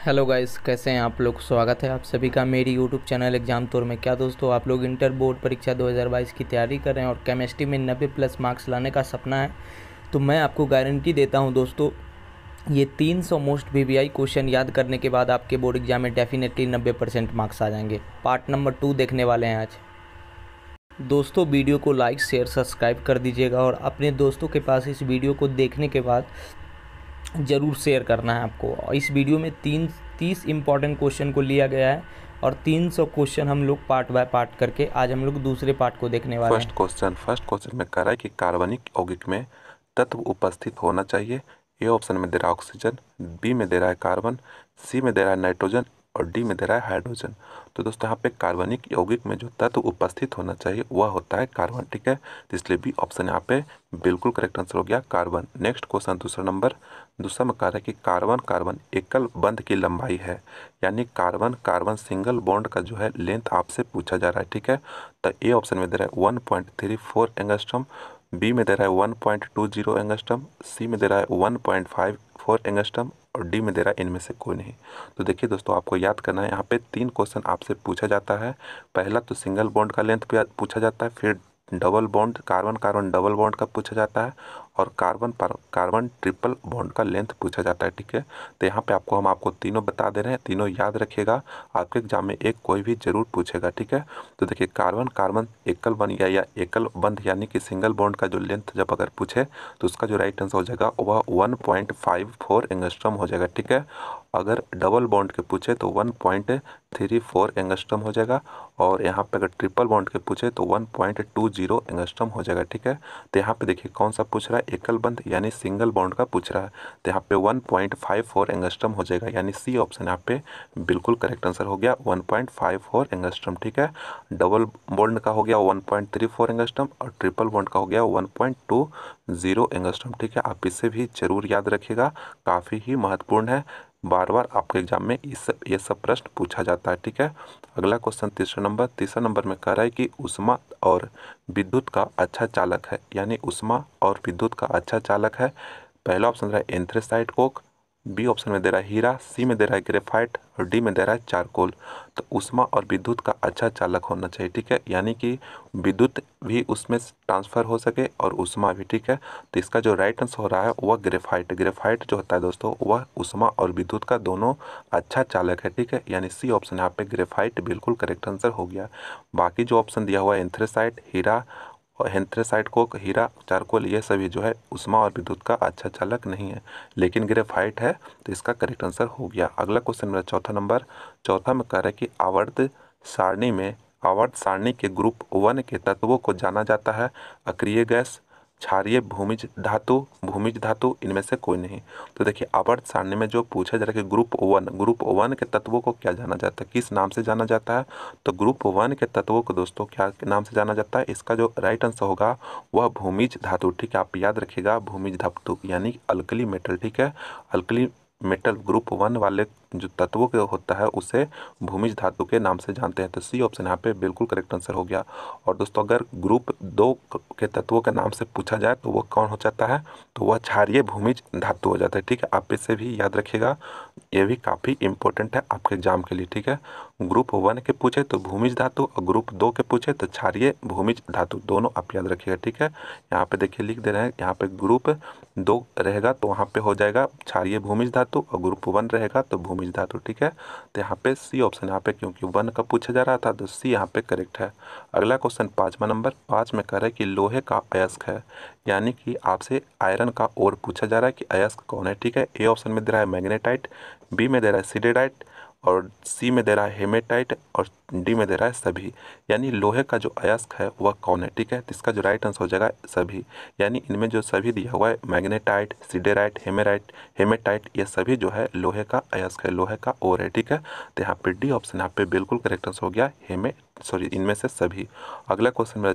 Hello guys, कैसे हैं आप लोग। स्वागत है आप सभी का मेरी यूट्यूब चैनल एग्ज़ाम तौर में। क्या दोस्तों, आप लोग इंटर बोर्ड परीक्षा 2022 की तैयारी कर रहे हैं और केमिस्ट्री में 90 प्लस मार्क्स लाने का सपना है, तो मैं आपको गारंटी देता हूं दोस्तों, ये 300 मोस्ट वीवीआई क्वेश्चन याद करने के बाद आपके बोर्ड एग्जाम में डेफिनेटली 90% मार्क्स आ जाएंगे। पार्ट नंबर 2 देखने वाले हैं आज। दोस्तों, वीडियो को लाइक शेयर सब्सक्राइब कर दीजिएगा और अपने दोस्तों के पास इस वीडियो को देखने के बाद ज़रूर शेयर करना है आपको। इस वीडियो में 30 इम्पॉर्टेंट क्वेश्चन को लिया गया है और 300 क्वेश्चन हम लोग पार्ट बाय पार्ट करके आज हम लोग दूसरे पार्ट को देखने वाले हैं। फर्स्ट क्वेश्चन में कह रहा है कि कार्बनिक यौगिक में तत्व उपस्थित होना चाहिए। ए ऑप्शन में दे रहा है ऑक्सीजन, बी में दे रहा है कार्बन, सी में दे रहा है नाइट्रोजन और डी में दे रहा है हाइड्रोजन। तो दोस्तों यहाँ पे कार्बनिक यौगिक में जो तत्व उपस्थित होना चाहिए वह होता है कार्बन। ठीक है, तो इसलिए बी ऑप्शन यहाँ पे बिल्कुल करेक्ट आंसर हो गया, कार्बन। नेक्स्ट क्वेश्चन दूसरा में कह रहा है कि कार्बन कार्बन एकल बंध की लंबाई है, यानी कार्बन कार्बन सिंगल बॉन्ड का जो है लेंथ आपसे पूछा जा रहा है। ठीक है, तो ए ऑप्शन में दे रहा है 1.34 एंगस्ट्रम, बी में दे रहा है 1.20 एंगस्ट्रम, सी में दे रहा है 1.54 एंगस्ट्रम और डी में दे रहा है इनमें से कोई नहीं। तो देखिए दोस्तों, आपको याद करना है, यहाँ पे 3 क्वेश्चन आपसे पूछा जाता है। पहला तो सिंगल बॉन्ड का लेंथ पे पूछा जाता है, फिर double bond carbon carbon double bond का पूछा जाता है और कार्बन कार्बन ट्रिपल बॉन्ड का लेंथ पूछा जाता है। ठीक है, तो यहाँ पे हम आपको तीनों बता दे रहे हैं, तीनों याद रखिएगा, आपके एग्जाम में एक कोई भी जरूर पूछेगा। ठीक है, तो देखिए कार्बन कार्बन एकल बंध या एकल बंध यानी कि सिंगल बॉन्ड का जो लेंथ जब अगर पूछे तो उसका जो राइट आंसर हो जाएगा वह 1.54 एंगस्ट्रम हो जाएगा। ठीक है, अगर डबल बॉन्ड के पूछे तो 1.34 एंगस्ट्रम हो जाएगा और यहाँ पे अगर ट्रिपल बॉन्ड के पूछे तो 1.20 एंगस्ट्रम हो जाएगा। ठीक है, तो यहाँ पे देखिए कौन सा पूछ रहा है, एकल बंध यानी सिंगल बॉन्ड का पूछ रहा है, तो यहाँ पे 1.54 एंगस्ट्रम हो जाएगा, यानी सी ऑप्शन यहाँ पे बिल्कुल करेक्ट आंसर हो गया, 1.54 एंगस्ट्रम। ठीक है, डबल बॉन्ड का हो गया 1.34 एंगस्ट्रम और ट्रिपल बॉन्ड का हो गया 1.20 एंगस्ट्रम। ठीक है, आप इसे भी जरूर याद रखिएगा, काफ़ी ही महत्वपूर्ण है, बार बार आपके एग्जाम में ये सब प्रश्न पूछा जाता है। ठीक है, अगला क्वेश्चन तीसरा नंबर में कह रहा है कि ऊष्मा और विद्युत का अच्छा चालक है, यानी ऊष्मा और विद्युत का अच्छा चालक है। पहला ऑप्शन दे रहा है एंथ्रेसाइट कोक, बी ऑप्शन में दे रहा है हीरा, सी में दे रहा है ग्रेफाइट और डी में दे रहा है चारकोल। तो ऊष्मा और विद्युत का अच्छा चालक होना चाहिए। ठीक है, यानी कि विद्युत भी उसमें ट्रांसफर हो सके और ऊष्मा भी। ठीक है, तो इसका जो राइट आंसर हो रहा है वह ग्रेफाइट जो होता है दोस्तों, वह ऊष्मा और विद्युत का दोनों अच्छा चालक है। ठीक है, यानी सी ऑप्शन यहाँ पे ग्रेफाइट बिल्कुल करेक्ट आंसर हो गया। बाकी जो ऑप्शन दिया हुआ है एंथ्रेसाइट, हीरा और एंथ्रेसाइट को हीरा, चारकोल, ये सभी जो है ऊष्मा और विद्युत का अच्छा चालक नहीं है, लेकिन ग्रेफाइट है, तो इसका करेक्ट आंसर हो गया। अगला क्वेश्चन मेरा चौथा में कह रहा है कि आवर्त सारणी के ग्रुप 1 के तत्वों को जाना जाता है, अक्रिय गैस, क्षारीय भूमिज धातु इनमें से कोई नहीं। तो देखिए आवर्त सारणी में जो पूछा जा रहा है कि ग्रुप वन के तत्वों को क्या जाना जाता है, किस नाम से जाना जाता है, तो ग्रुप 1 के तत्वों को दोस्तों क्या नाम से जाना जाता है, इसका जो राइट आंसर होगा वह भूमिज धातु। ठीक है, आप याद रखिएगा, भूमिज धातु यानी अल्कली मेटल। ठीक है, अल्कली मेटल ग्रुप 1 वाले जो तत्वों के होता है उसे भूमिज धातु के नाम से जानते हैं। तो सी ऑप्शन यहाँ पे बिल्कुल करेक्ट आंसर हो गया। और दोस्तों अगर ग्रुप 2 के तत्वों के नाम से पूछा जाए तो वह कौन हो जाता है, तो वह क्षारीय भूमिज धातु हो जाता है। ठीक है, आप इसे भी याद रखिएगा, ये भी काफ़ी इंपॉर्टेंट है आपके एग्जाम के लिए। ठीक है, ग्रुप 1 के पूछे तो भूमिज धातु और ग्रुप 2 के पूछे तो क्षारीय भूमिज धातु, दोनों आप याद रखिएगा। ठीक है, यहाँ पे देखिए लिख दे रहे हैं, यहाँ पे ग्रुप 2 रहेगा तो वहाँ पे हो जाएगा क्षारीय भूमिज धातु और ग्रुप 1 रहेगा तो भूमिज धातु। ठीक है, तो यहाँ पे सी ऑप्शन, यहाँ पे क्योंकि 1 का पूछा जा रहा था तो सी यहाँ पे करेक्ट है। अगला क्वेश्चन 5 में कह रहा है कि लोहे का अयस्क है, यानी कि आपसे आयरन का ओर पूछा जा रहा है कि अयस्क कौन है। ठीक है, ए ऑप्शन में दे रहा है मैग्नेटाइट, बी में दे रहा है सिडेराइट और सी में दे रहा है हेमेटाइट और डी में दे रहा है सभी, यानी लोहे का जो अयस्क है वह कौन है। ठीक है, तो इसका जो राइट आंसर हो जाएगा सभी, यानी इनमें जो सभी दिया हुआ है मैग्नेटाइट, सिडेराइट, हेमेटाइट, ये सभी जो है लोहे का अयस्क है, लोहे का ओर है। ठीक है, तो यहाँ पे डी ऑप्शन यहाँ पे बिल्कुल करेक्ट आंसर हो गया, इनमें से सभी। अगला क्वेश्चन मेरा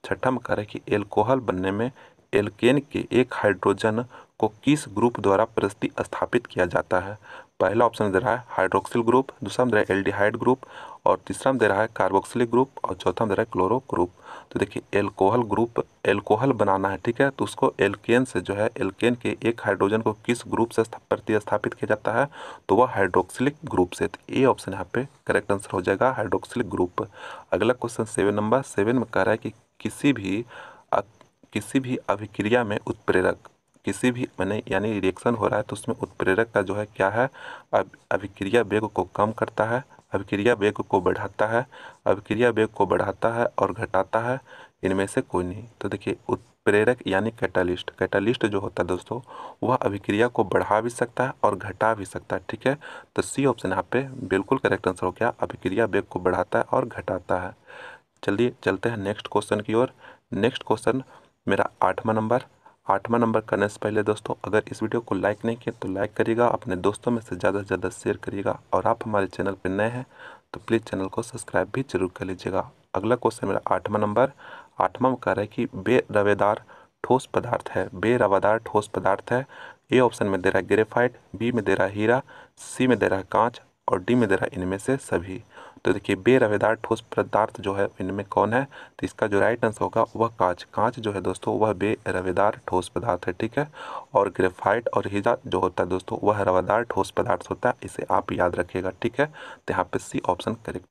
छठा में कह रहा है कि एल्कोहल बनने में एल्केन के एक हाइड्रोजन को किस ग्रुप द्वारा प्रतिस्थापित किया जाता है। पहला ऑप्शन दे रहा है हाइड्रोक्सिल ग्रुप, दूसरा में दे रहा है एल्डिहाइड ग्रुप, और तीसरा में दे रहा है कार्बोक्सिलिक ग्रुप, और चौथा में दे रहा है क्लोरो ग्रुप। तो देखिए एल्कोहल ग्रुप, एल्कोहल बनाना है, ठीक है, तो उसको एल्केन से जो है एल्केन के एक हाइड्रोजन को किस ग्रुप से प्रतिस्थापित किया जाता है, तो वह हाइड्रोक्सिलिक ग्रुप से। तो ए ऑप्शन यहाँ पे करेक्ट आंसर हो जाएगा, हाइड्रोक्सिलिक ग्रुप। अगला क्वेश्चन 7 नंबर 7 में कह रहा है कि किसी भी अ, किसी भी अभिक्रिया में उत्प्रेरक, किसी भी मैंने यानी रिएक्शन हो रहा है तो उसमें उत्प्रेरक का जो है क्या है, अभिक्रिया वेग को कम करता है, अभिक्रिया वेग को बढ़ाता है, अभिक्रिया वेग को बढ़ाता है और घटाता है, इनमें से कोई नहीं। तो देखिए उत्प्रेरक यानी कैटालिस्ट, कैटालिस्ट जो होता है दोस्तों वह अभिक्रिया को बढ़ा भी सकता है और घटा भी सकता है, ठीक है। तो सी ऑप्शन यहाँ पे बिल्कुल करेक्ट आंसर हो गया, अभिक्रिया वेग को बढ़ाता है और घटाता है। चलिए चलते हैं नेक्स्ट क्वेश्चन की ओर। नेक्स्ट क्वेश्चन मेरा 8वां नंबर करने से पहले दोस्तों अगर इस वीडियो को लाइक नहीं किया तो लाइक करिएगा, अपने दोस्तों में से ज़्यादा शेयर करिएगा, और आप हमारे चैनल पर नए हैं तो प्लीज़ चैनल को सब्सक्राइब भी जरूर कर लीजिएगा। अगला क्वेश्चन मेरा 8वां नंबर, 8वां में कह रहा है कि बेरवेदार ठोस पदार्थ है, बेरवेदार ठोस पदार्थ है। ए ऑप्शन में दे रहा है ग्रेफाइट, बी में दे रहा है हीरा, सी में दे रहा है कांच, और डी में दे रहा है इनमें से सभी। तो देखिए बेरवेदार ठोस पदार्थ जो है इनमें कौन है, तो इसका जो राइट आंसर होगा वह कांच। कांच जो है दोस्तों वह बेरवेदार ठोस पदार्थ है, ठीक है। और ग्रेफाइट और हीरा जो होता है दोस्तों वह रवेदार ठोस पदार्थ होता है, इसे आप याद रखिएगा, ठीक है। तो यहाँ पे C option correct.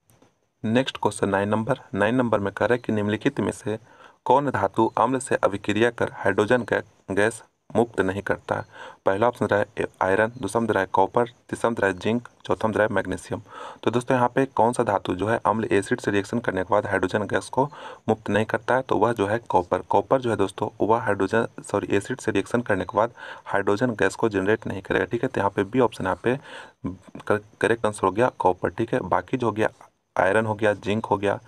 Next question 9 number में कह रहा है कि निम्नलिखित में से कौन धातु अम्ल से अभिक्रिया कर हाइड्रोजन गैस मुक्त नहीं करता है। पहला ऑप्शन रहा है आयरन, दूसरा में रहा है कॉपर, तीसरा में रहा है जिंक, चौथा में रहा है मैग्नीशियम। तो दोस्तों यहाँ पे कौन सा धातु जो है अम्ल एसिड से रिएक्शन करने के बाद हाइड्रोजन गैस को मुक्त नहीं करता है, तो वह जो है कॉपर। कॉपर जो है दोस्तों वह एसिड से रिएक्शन करने के बाद हाइड्रोजन गैस को जनरेट नहीं करेगा, ठीक है। तो यहाँ पे बी ऑप्शन यहाँ पे करेक्ट आंसर हो गया कॉपर, ठीक है। बाकी जो हो गया आयरन हो गया, जिंक हो गया,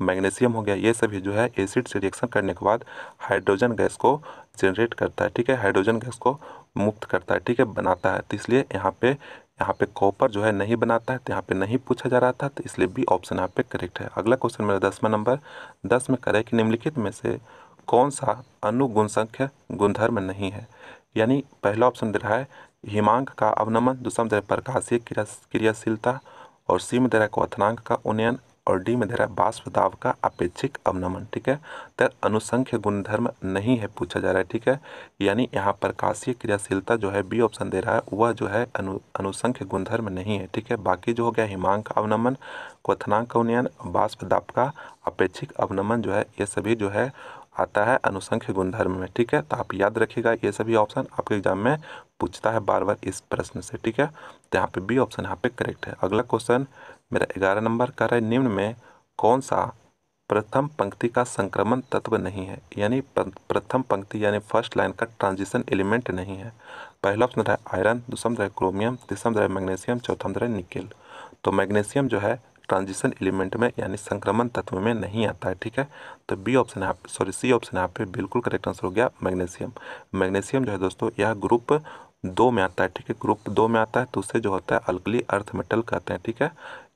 मैग्नीशियम हो गया, ये सभी जो है एसिड से रिएक्शन करने के बाद हाइड्रोजन गैस को जनरेट करता है, ठीक है, हाइड्रोजन गैस को मुक्त करता है, ठीक है, बनाता है। तो इसलिए यहाँ पे कॉपर जो है नहीं बनाता है, तो यहाँ पे नहीं पूछा जा रहा था, तो इसलिए बी ऑप्शन यहाँ पे करेक्ट है। अगला क्वेश्चन मेरा 10वां नंबर 10 में करे कि निम्नलिखित में से कौन सा अनुगुण संख्य गुणधर्म नहीं है। यानी पहला ऑप्शन दे रहा है हिमांक का अवनमन, दूसरा में दे रहा है प्रकाशीय क्रियाशीलता, और सी में दे रहा है क्वथनांक का उन्नयन, और डी में दे रहा है बाष्प दाब का अपेक्षिक अवनमन, ठीक है। तो अनुसंख्य गुणधर्म नहीं है पूछा जा रहा है, ठीक है। यानी यहाँ प्रकाशीय क्रियाशीलता जो है बी ऑप्शन दे रहा है वह जो है अनुसंख्य गुणधर्म नहीं है, ठीक है। बाकी जो हो गया हिमांक का अवनमन, क्वथनांक का उन्नयन, बाष्प दाब का अपेक्षिक अवनमन जो है ये सभी जो है आता है अनुसंख्य गुणधर्म में, ठीक है। तो आप याद रखिएगा ये सभी ऑप्शन आपके एग्जाम में पूछता है बार बार इस प्रश्न से, ठीक है। तो यहाँ पे बी ऑप्शन यहाँ पे करेक्ट है। अगला क्वेश्चन मेरा 11 नंबर का है निम्न में कौन सा प्रथम पंक्ति का संक्रमण तत्व नहीं है। यानी प्रथम पंक्ति यानी फर्स्ट लाइन का ट्रांजिशन एलिमेंट नहीं है। पहला ऑप्शन रहा है आयरन, दूसरा रहा है क्रोमियम, तीसरा रहा है मैग्नीशियम, चौथा रहा है निकेल। तो मैग्नीशियम जो है ट्रांजिशन एलिमेंट में यानी संक्रमण तत्व में नहीं आता है, ठीक है। तो बी ऑप्शन यहाँ पे सी ऑप्शन यहाँ पे बिल्कुल करेक्ट आंसर हो गया मैग्नीशियम। मैग्नीशियम जो है दोस्तों यह ग्रुप 2 में आता है, ठीक है, ग्रुप 2 में आता है, तो उससे जो होता है अल्कली अर्थ मेटल कहते हैं, ठीक है।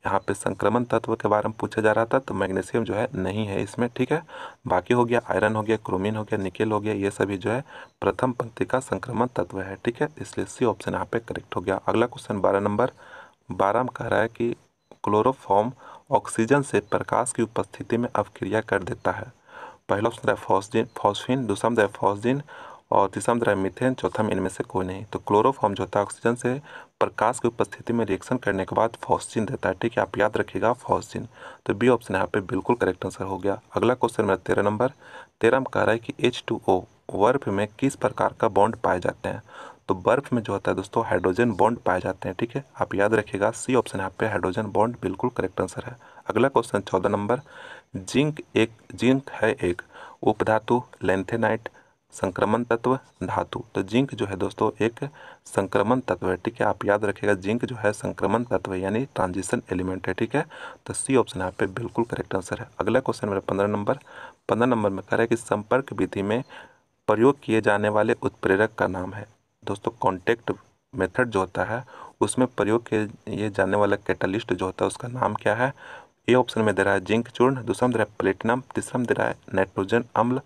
यहाँ पे संक्रमण तत्व के बारे में पूछा जा रहा था, तो मैग्नीशियम जो है नहीं है इसमें, ठीक है। बाकी हो गया आयरन हो गया, क्रोमिन हो गया, निकेल हो गया, ये सभी जो है प्रथम पंक्ति का संक्रमण तत्व है, ठीक है। इसलिए सी ऑप्शन यहाँ पे करेक्ट हो गया। अगला क्वेश्चन 12 नंबर 12 में कह रहा है कि क्लोरोफॉर्म ऑक्सीजन से प्रकाश की उपस्थिति में अवक्रिया कर देता है। पहला ऑप्शन है फॉस्फीन, दूसरा में है फॉस्जिन, और तीसरा में है मीथेन, चौथा में इनमें से कोई नहीं। तो क्लोरोफॉर्म जो होता है ऑक्सीजन से प्रकाश की उपस्थिति में रिएक्शन करने के बाद फॉस्जिन देता है, ठीक है, आप याद रखिएगा फॉस्जिन। तो बी ऑप्शन यहाँ पे बिल्कुल करेक्ट आंसर हो गया। अगला क्वेश्चन मेरा 13 नंबर 13 में कह रहा है कि H2O बर्फ में किस प्रकार का बॉन्ड पाए जाते हैं। तो बर्फ में जो होता है दोस्तों हाइड्रोजन बॉन्ड पाए जाते हैं, ठीक है, आप याद रखिएगा सी ऑप्शन यहाँ पे हाइड्रोजन बॉन्ड बिल्कुल करेक्ट आंसर है। अगला क्वेश्चन 14 नंबर जिंक है एक उपधातु, लैंथेनाइट, संक्रमण तत्व, धातु। तो जिंक जो है दोस्तों एक संक्रमण तत्व है, ठीक है, आप याद रखिएगा जिंक जो है संक्रमण तत्व है यानी ट्रांजिशन एलिमेंट है, ठीक है। तो सी ऑप्शन यहाँ पे बिल्कुल करेक्ट आंसर है। अगला क्वेश्चन मेरा 15 नंबर में कह रहा है कि संपर्क विधि में प्रयोग किए जाने वाले उत्प्रेरक का नाम है। दोस्तों कॉन्टेक्ट मेथड जो होता है उसमें प्रयोग किए जाने वाला कैटालिस्ट जो होता है उसका नाम क्या है। ए ऑप्शन में दे रहा है जिंक चूर्ण, दूसरा में दे रहा है प्लेटिनम, तीसरा में दे रहा है नाइट्रोजन अम्ल,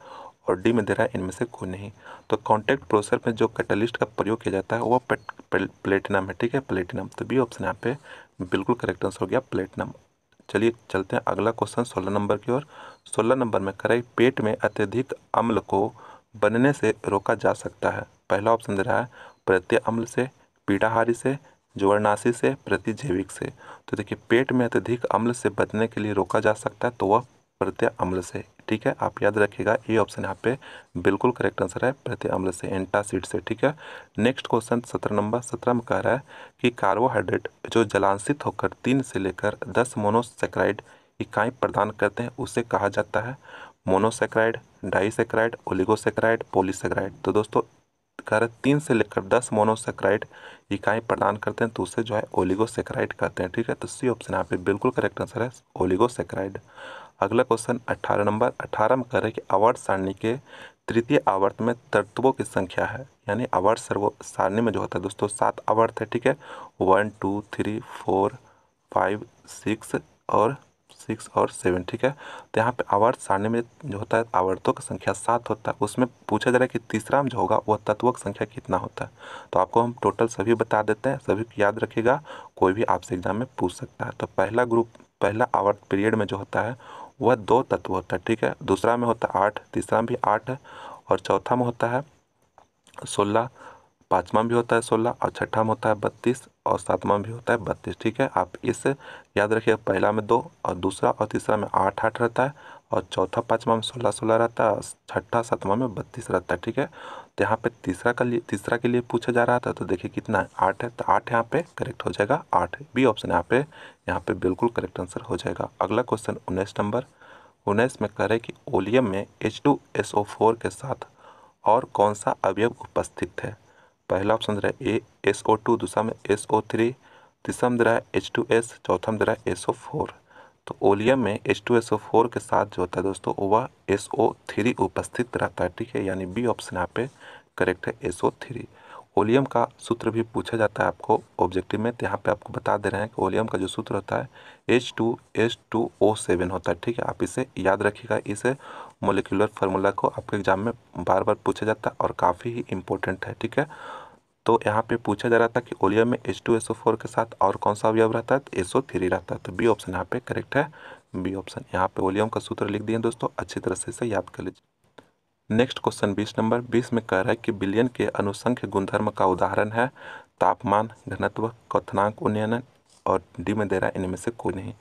और डी में दे रहा है इनमें से कोई नहीं। तो कॉन्टैक्ट प्रोसेसर में जो कैटलिस्ट का प्रयोग किया जाता है वो प्लेटिनम है, ठीक है, प्लेटिनम। तो बी ऑप्शन यहाँ पे बिल्कुल करेक्ट आंसर हो गया प्लेटिनम। चलिए चलते हैं अगला क्वेश्चन 16 नंबर की ओर। 16 नंबर में करें पेट में अत्यधिक अम्ल को बनने से रोका जा सकता है। पहला ऑप्शन दे रहा है प्रत्यय अम्ल से, पीड़ाहारी से, जोड़नाशी से, प्रतिजैविक से। तो देखिए पेट में अत्यधिक अम्ल से बचने के लिए रोका जा सकता है तो वह प्रत्यय अम्ल से, ठीक है, आप याद रखिएगा ये ऑप्शन यहाँ पे बिल्कुल करेक्ट आंसर है, प्रत्यय अम्ल से, एंटासिड से, ठीक है। नेक्स्ट क्वेश्चन 17 नंबर 17 में कह रहा है कि कार्बोहाइड्रेट जो जलांशित होकर 3 से लेकर 10 मोनोसेक्राइड इकाई प्रदान करते हैं उसे कहा जाता है मोनोसेक्राइड, डाइसेक्राइड, ओलिगोसेक्राइड, पॉलीसेक्राइड। तो दोस्तों कह रहे 3 से लेकर 10 मोनोसेक्राइड इकाई प्रदान करते हैं तो उसे जो है ओलिगोसेक्राइड कहते हैं, ठीक है। तो सी ऑप्शन यहाँ पे बिल्कुल करेक्ट आंसर है, ओलिगोसेक्राइड। अगला क्वेश्चन 18 नंबर 18 में कह रहे हैं कि आवर्त सारणी के तृतीय आवर्त में तत्वों की संख्या है, यानी आवर्त सारणी में जो होता है दोस्तों 7 आवर्त है, ठीक है, 1 2 3 4 5 6 और 7, ठीक है। तो यहाँ पे आवर्त सारणी में जो होता है आवर्तों की संख्या 7 होता है, उसमें पूछा जा रहा है कि तीसरा में जो होगा वह तत्वों की संख्या कितना होता है। तो आपको हम टोटल सभी बता देते हैं, सभी को याद रखिएगा, कोई भी आपसे एग्जाम में पूछ सकता है। तो पहला आवर्त पीरियड में जो होता है वह 2 तत्व होता है, ठीक है। दूसरा में होता है 8, तीसरा में भी 8 है, और चौथा में होता है 16, पाँचवा में भी होता है 16, और छठा में होता है 32, और सातवां में भी होता है 32, ठीक है। आप इस याद रखिए, पहला में 2 और दूसरा और तीसरा में 8 8 रहता है, और चौथा पाँचवा में 16 16 रहता है, और छठा सातवां में 32 रहता है, ठीक है। तो यहाँ पे तीसरा के लिए पूछा जा रहा था, तो देखिए कितना है 8 है, तो 8 यहाँ पे करेक्ट हो जाएगा, 8 बी ऑप्शन यहाँ पे बिल्कुल करेक्ट आंसर हो जाएगा। अगला क्वेश्चन 19 नंबर 19 में कह रहे कि ओलियम में H2SO4 के साथ और कौन सा अवयव उपस्थित है। पहला ऑप्शन दे रहा है SO2, दूसरा में SO3, तीसरा में दे रहा है H2S, चौथा में दे रहा है SO4। तो ओलियम में H2SO4 के साथ जो होता है दोस्तों वह SO3 उपस्थित रहता है, ठीक है, यानी बी ऑप्शन यहाँ पे करेक्ट है, SO3। ओलियम का सूत्र भी पूछा जाता है आपको ऑब्जेक्टिव में, तो यहाँ पे आपको बता दे रहे हैं कि ओलियम का जो सूत्र होता है H2S2O7 होता है, ठीक है। आप इसे याद रखिएगा, इस मोलिकुलर फार्मूला को आपके एग्जाम में बार बार पूछा जाता है और काफ़ी ही इंपॉर्टेंट है, ठीक है। तो यहाँ पे पूछा जा रहा था कि ओलियम में H2SO4 के साथ और कौन सा अवयव रहता है, तो SO3 रहता है। तो बी ऑप्शन यहाँ पे करेक्ट है, बी ऑप्शन। यहाँ पे ओलियम का सूत्र लिख दिए दोस्तों, अच्छी तरह से इसे याद कर लीजिए। नेक्स्ट क्वेश्चन 20 नंबर 20 में कह रहा है कि विलयन के अनुसंख्य गुणधर्म का उदाहरण है तापमान, घनत्व, क्वथनांक उन्नयन, और डी में दे रहा है इनमें से कोई नहीं।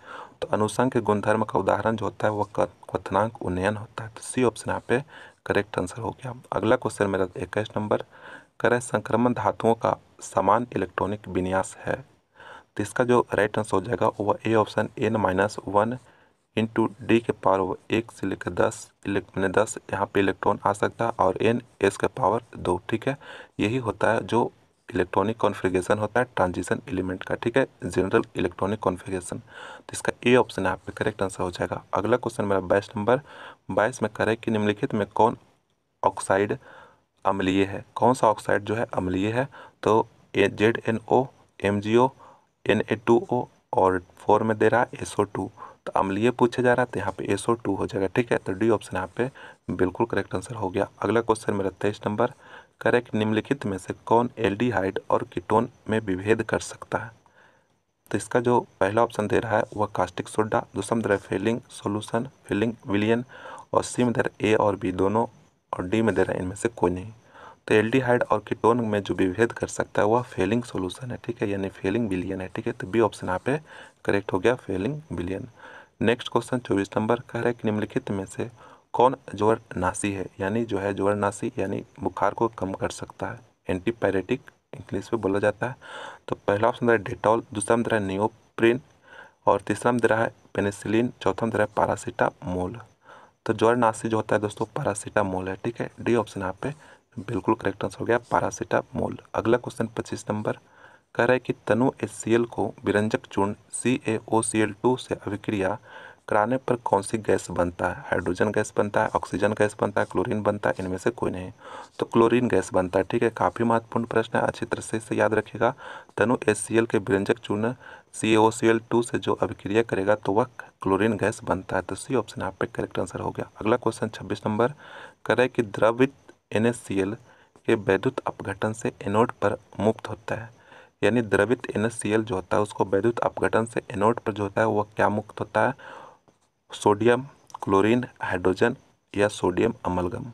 तो अनुसंख्य गुणधर्म का उदाहरण जो होता है वह क्वथनांक उन्नयन होता है। तो सी ऑप्शन यहाँ पे करेक्ट आंसर हो गया। अगला क्वेश्चन मेरा 21 नंबर कह रहा है संक्रमण धातुओं का समान इलेक्ट्रॉनिक विन्यास है। तो इसका जो राइट आंसर हो जाएगा वह A option N-1 into D के पावर 1 से लेकर 10 मैंने 10 यहाँ पे इलेक्ट्रॉन आ सकता है, और N S के पावर 2, ठीक है। यही होता है जो इलेक्ट्रॉनिक कॉन्फ़िगरेशन होता है ट्रांजिशन एलिमेंट का, ठीक है, जनरल इलेक्ट्रॉनिक कॉन्फ़िगरेशन। तो इसका ए ऑप्शन यहाँ पे करेक्ट आंसर हो जाएगा। अगला क्वेश्चन मेरा 22 नंबर 22 में कह रहा है कि निम्नलिखित में कौन ऑक्साइड अम्लीय है, कौन सा ऑक्साइड जो है अम्लीय है। तो ZnO, MgO, Na2O, और 4 में दे रहा है SO2। तो अम्लीय पूछा जा रहा है तो यहाँ पे SO2 हो जाएगा, ठीक है। तो डी ऑप्शन यहाँ पे बिल्कुल करेक्ट आंसर हो गया। अगला क्वेश्चन मेरा 23 नंबर करेक्ट निम्नलिखित में से कौन एल्डिहाइड और कीटोन में विभेद कर सकता है। तो इसका जो पहला ऑप्शन दे रहा है वह कास्टिक सोडा, दूसरा में दे रहा है फेलिंग सोल्यूशन, फेलिंग विलियन, और सी में दे रहा है ए और बी दोनों, और डी में दे रहा है इनमें से कोई नहीं। तो एल्डिहाइड और कीटोन में जो विभेद कर सकता है वह फेलिंग सोल्यूशन है, ठीक है, यानी फेलिंग विलियन है, ठीक है। तो बी ऑप्शन यहाँ पे करेक्ट हो गया, फेलिंग विलियन। नेक्स्ट क्वेश्चन 24 नंबर कह रहा है कि निम्नलिखित में से कौन ज्वरनाशी है, यानी जो है ज्वरनाशी यानी बुखार को कम कर सकता है, एंटीपायरेटिक इंग्लिश में बोला जाता है। तो पहला ऑप्शन दे रहा है डेटॉल, दूसरा में दे रहा है नियोप्रिन, और तीसरा में दे रहा है पेनिसिलिन, चौथा में दे रहा है पैरासीटामोल। तो ज्वरनाशी जो होता है दोस्तों पैरासीटामोल है, ठीक है। डी ऑप्शन यहाँ पे बिल्कुल करेक्ट आंसर हो गया, पैरासीटामोल। अगला क्वेश्चन 25 नंबर कह रहा है कि तनु HCl को विरंजक चूर्ण CaOCl2 से अभिक्रिया कराने पर कौन सी गैस बनता है? हाइड्रोजन गैस बनता है, ऑक्सीजन गैस बनता है, क्लोरीन बनता है, इनमें से कोई नहीं। तो क्लोरीन गैस बनता है। ठीक है, काफ़ी महत्वपूर्ण प्रश्न है, अच्छी तरह से इसे याद रखिएगा। तनु HCl के व्यंजक चूर्ण CaOCl2 से जो अभिक्रिया करेगा तो वह क्लोरीन गैस बनता है। तो सी ऑप्शन यहाँ पे करेक्ट आंसर हो गया। अगला क्वेश्चन 26 नंबर कर है कि द्रवित NaCl के वैद्युत अपघटन से एनोड पर मुक्त होता है। यानी द्रवित NaCl जो होता है उसको वैद्युत अपघटन से एनोड पर जो होता है वह क्या मुक्त होता है? सोडियम, क्लोरीन, हाइड्रोजन या सोडियम अमलगम।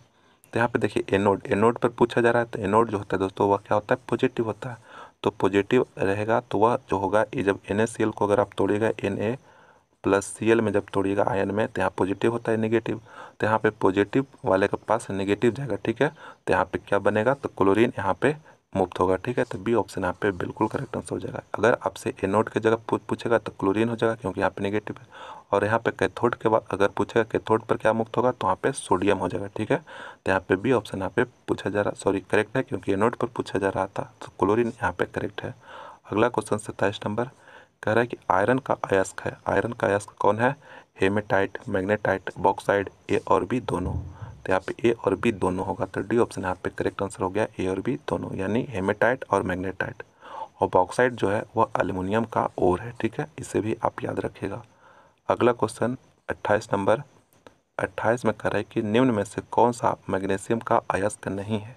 तो यहाँ पे देखिए एनोड, एनोड पर पूछा जा रहा है। तो एनोड जो होता है दोस्तों वह क्या होता है? पॉजिटिव होता है। तो पॉजिटिव रहेगा तो वह जो होगा, ये जब NaCl को अगर आप तोड़िएगा Na+Cl में जब तोड़िएगा आयन में, तो यहाँ पॉजिटिव होता है नेगेटिव। तो यहाँ पे पॉजिटिव वाले के पास नेगेटिव जाएगा। ठीक है, तो यहाँ पे क्या बनेगा? तो क्लोरीन यहाँ पे मुक्त होगा। ठीक है, तो बी ऑप्शन यहाँ पे बिल्कुल करेक्ट आंसर हो जाएगा। अगर आपसे एनोड की जगह पूछेगा तो क्लोरीन हो जाएगा, क्योंकि यहाँ पे नेगेटिव है। और यहाँ पे कैथोड के बाद अगर पूछेगा कैथोड पर क्या मुक्त होगा, तो यहाँ पे सोडियम हो जाएगा। ठीक है, तो यहाँ पे बी ऑप्शन यहाँ पे पूछा जा रहा, सॉरी करेक्ट है, क्योंकि एनोड पर पूछा जा रहा था, तो क्लोरीन यहाँ पे करेक्ट है। अगला क्वेश्चन 27 नंबर कह रहा है कि आयरन का अयस्क है। आयरन का अयस्क कौन है? हेमेटाइट, मैग्नेटाइट, बॉक्साइड, ए और बी दोनों। तो यहाँ पे ए और बी दोनों होगा। तो डी ऑप्शन यहाँ पे करेक्ट आंसर हो गया, ए और बी दोनों, यानी हेमेटाइट और मैग्नेटाइट। और बॉक्साइड जो है वह एल्युमिनियम का ओर है। ठीक है, इसे भी आप याद रखिएगा। अगला क्वेश्चन 28 नंबर 28 में कह रहा है कि निम्न में से कौन सा मैग्नीशियम का अयस्क नहीं है?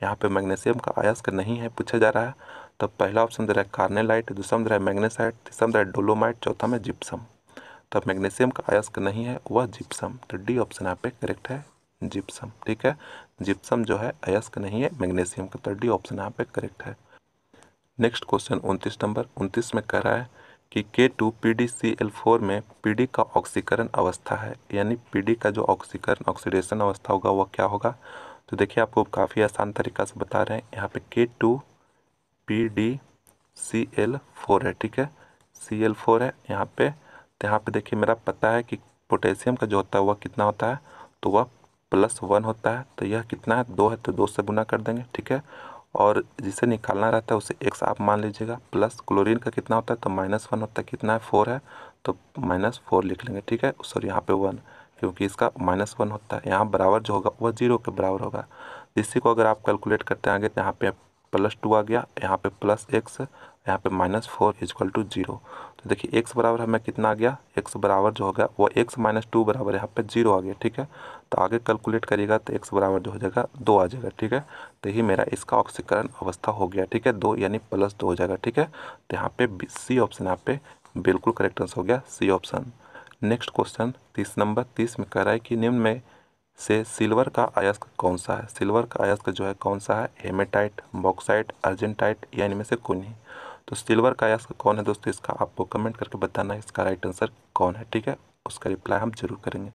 यहाँ पे मैग्नीशियम का अयस्क नहीं है पूछा जा रहा है। तो पहला ऑप्शन दे रहा है कार्नेलाइट, दूसरा में दे रहा है मैग्नेसाइट, तीसरा में दे रहा है डोलोमाइट, चौथा में जिप्सम। तो मैग्नीशियम का अयस्क नहीं है वह जिप्सम। तो डी ऑप्शन यहाँ पे करेक्ट है, जिप्सम। ठीक है, जिप्सम जो है अयस्क नहीं है मैग्नीशियम का। तो डी ऑप्शन यहाँ पे करेक्ट है। नेक्स्ट क्वेश्चन 29 नंबर 29 में कह रहा है कि K2PdCl4 में Pd का ऑक्सीकरण अवस्था है। यानी Pd का जो ऑक्सीकरण ऑक्सीडेशन अवस्था होगा वह क्या होगा? तो देखिए आपको काफ़ी आसान तरीका से बता रहे हैं। यहाँ पे K2PdCl4 है। ठीक है, Cl4 है यहाँ पे। तो यहाँ पे देखिए मेरा पता है कि पोटेशियम का जो होता है वह कितना होता है? तो वह +1 होता है। तो यह कितना है? 2 है, तो 2 से गुना कर देंगे। ठीक है, और जिसे निकालना रहता है उसे x आप मान लीजिएगा। प्लस क्लोरीन का कितना होता है? तो -1 होता है। कितना है? 4 है, तो -4 लिख लेंगे। ठीक है, सॉरी यहाँ पे 1, क्योंकि इसका -1 होता है। यहाँ बराबर जो होगा वह 0 के बराबर होगा। इसी को अगर आप कैलकुलेट करते हैं आगे, तो यहाँ पे +2 आ गया, यहाँ पे +x, यहाँ पे -4 = 0। तो देखिए x बराबर हमें कितना आ गया? x बराबर जो होगा वो x - 2 बराबर यहाँ पे 0 आ गया। ठीक है, तो आगे कैलकुलेट करिएगा तो x बराबर जो हो जाएगा 2 आ जाएगा। ठीक है, तो यही मेरा इसका ऑक्सीकरण अवस्था हो गया। ठीक है, 2 यानी +2 हो जाएगा। ठीक है, तो यहाँ पे सी ऑप्शन यहाँ पे बिल्कुल करेक्ट आंसर हो गया, C option. Next question 30 number 30 में कह रहा है कि निम्न में से सिल्वर का अयस्क कौन सा है? सिल्वर का अयस्क जो है कौन सा है? हेमेटाइट, बॉक्साइट, अर्जेंटाइट या इनमें से कोई नहीं। तो सिल्वर का अयस्क कौन है दोस्तों? इसका आपको कमेंट करके बताना है इसका राइट आंसर कौन है। ठीक है, उसका रिप्लाई हम जरूर करेंगे।